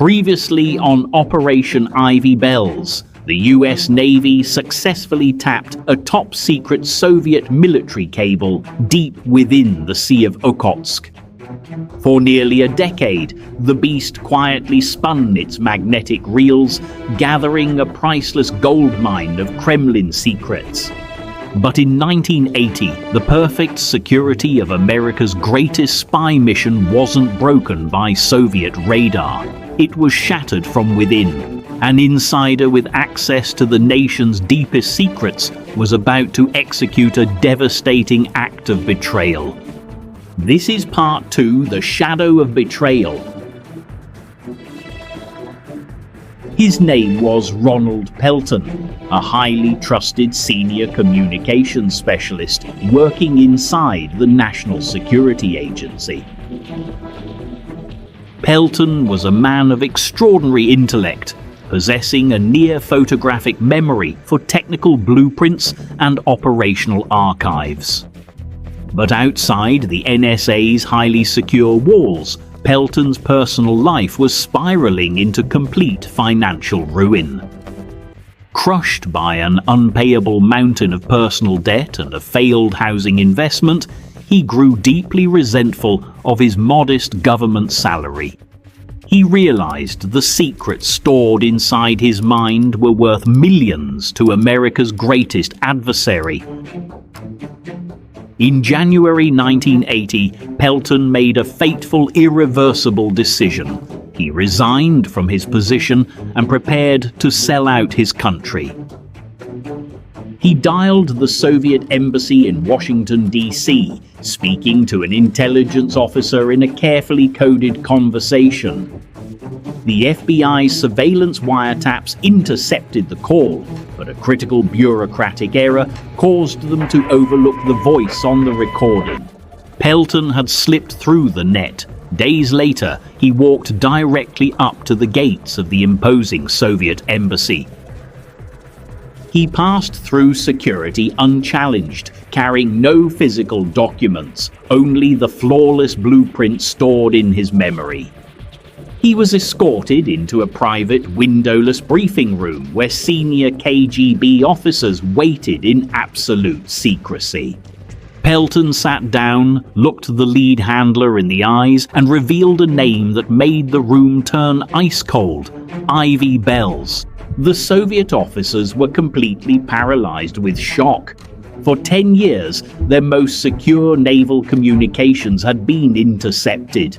Previously on Operation Ivy Bells, the US Navy successfully tapped a top-secret Soviet military cable deep within the Sea of Okhotsk. For nearly a decade, the beast quietly spun its magnetic reels, gathering a priceless goldmine of Kremlin secrets. But in 1980, the perfect security of America's greatest spy mission wasn't broken by Soviet radar. It was shattered from within. An insider with access to the nation's deepest secrets was about to execute a devastating act of betrayal. This is part 2, The Shadow of Betrayal. His name was Ronald Pelton, a highly trusted senior communications specialist working inside the National Security Agency. Pelton was a man of extraordinary intellect, possessing a near photographic memory for technical blueprints and operational archives. But outside the NSA's highly secure walls, Pelton's personal life was spiraling into complete financial ruin. Crushed by an unpayable mountain of personal debt and a failed housing investment, he grew deeply resentful of his modest government salary. He realized the secrets stored inside his mind were worth millions to America's greatest adversary. In January 1980, Pelton made a fateful, irreversible decision. He resigned from his position and prepared to sell out his country. He dialed the Soviet embassy in Washington, D.C., speaking to an intelligence officer in a carefully coded conversation. The FBI's surveillance wiretaps intercepted the call, but a critical bureaucratic error caused them to overlook the voice on the recording. Pelton had slipped through the net. Days later, he walked directly up to the gates of the imposing Soviet embassy. He passed through security unchallenged, carrying no physical documents, only the flawless blueprint stored in his memory. He was escorted into a private, windowless briefing room where senior KGB officers waited in absolute secrecy. Pelton sat down, looked the lead handler in the eyes, and revealed a name that made the room turn ice cold: Ivy Bells. The Soviet officers were completely paralyzed with shock. For 10 years, their most secure naval communications had been intercepted.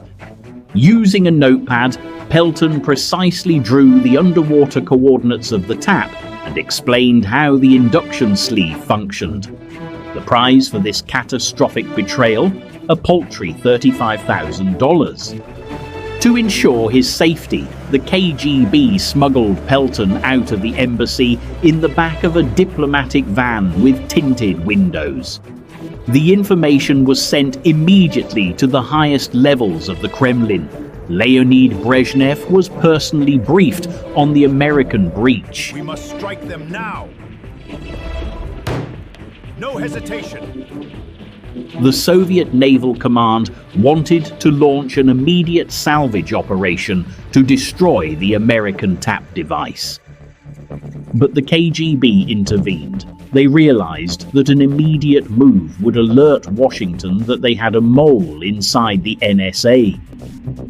Using a notepad, Pelton precisely drew the underwater coordinates of the tap and explained how the induction sleeve functioned. The prize for this catastrophic betrayal? A paltry $35,000. To ensure his safety, the KGB smuggled Pelton out of the embassy in the back of a diplomatic van with tinted windows. The information was sent immediately to the highest levels of the Kremlin. Leonid Brezhnev was personally briefed on the American breach. We must strike them now. No hesitation. The Soviet Naval Command wanted to launch an immediate salvage operation to destroy the American tap device. But the KGB intervened. They realized that an immediate move would alert Washington that they had a mole inside the NSA.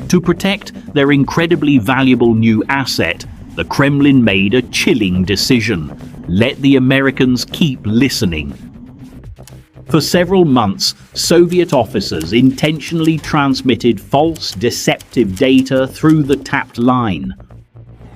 To protect their incredibly valuable new asset, the Kremlin made a chilling decision: let the Americans keep listening. For several months, Soviet officers intentionally transmitted false, deceptive data through the tapped line.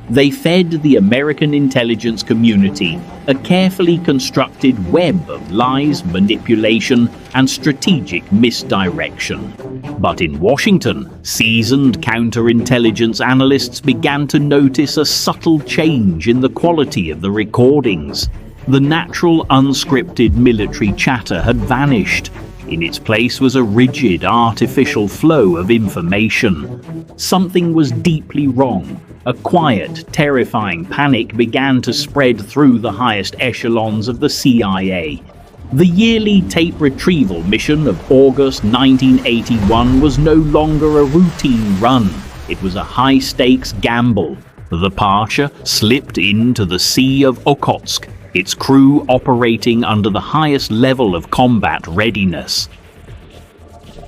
They fed the American intelligence community a carefully constructed web of lies, manipulation, and strategic misdirection. But in Washington, seasoned counterintelligence analysts began to notice a subtle change in the quality of the recordings. The natural, unscripted military chatter had vanished. In its place was a rigid, artificial flow of information. Something was deeply wrong. A quiet, terrifying panic began to spread through the highest echelons of the CIA. The yearly tape retrieval mission of August 1981 was no longer a routine run. It was a high-stakes gamble. The Parche slipped into the Sea of Okhotsk, its crew operating under the highest level of combat readiness.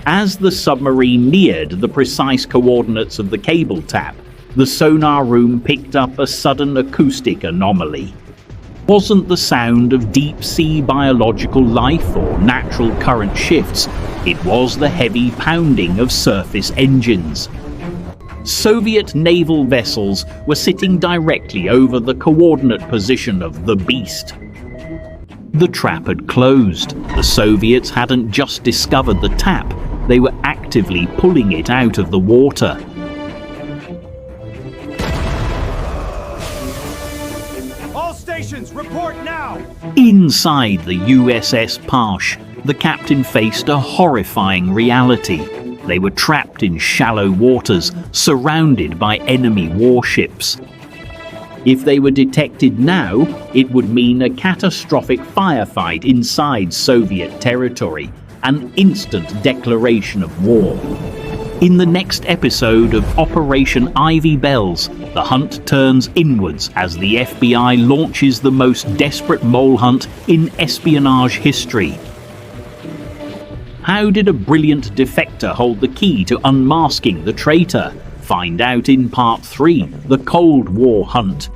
As the submarine neared the precise coordinates of the cable tap, the sonar room picked up a sudden acoustic anomaly. It wasn't the sound of deep-sea biological life or natural current shifts. It was the heavy pounding of surface engines. Soviet naval vessels were sitting directly over the coordinate position of the Beast. The trap had closed. The Soviets hadn't just discovered the tap, they were actively pulling it out of the water. All stations, report now! Inside the USS Parche, the captain faced a horrifying reality. They were trapped in shallow waters, surrounded by enemy warships. If they were detected now, it would mean a catastrophic firefight inside Soviet territory, an instant declaration of war. In the next episode of Operation Ivy Bells, the hunt turns inwards as the FBI launches the most desperate mole hunt in espionage history. How did a brilliant defector hold the key to unmasking the traitor? Find out in Part 3, The Cold War Hunt.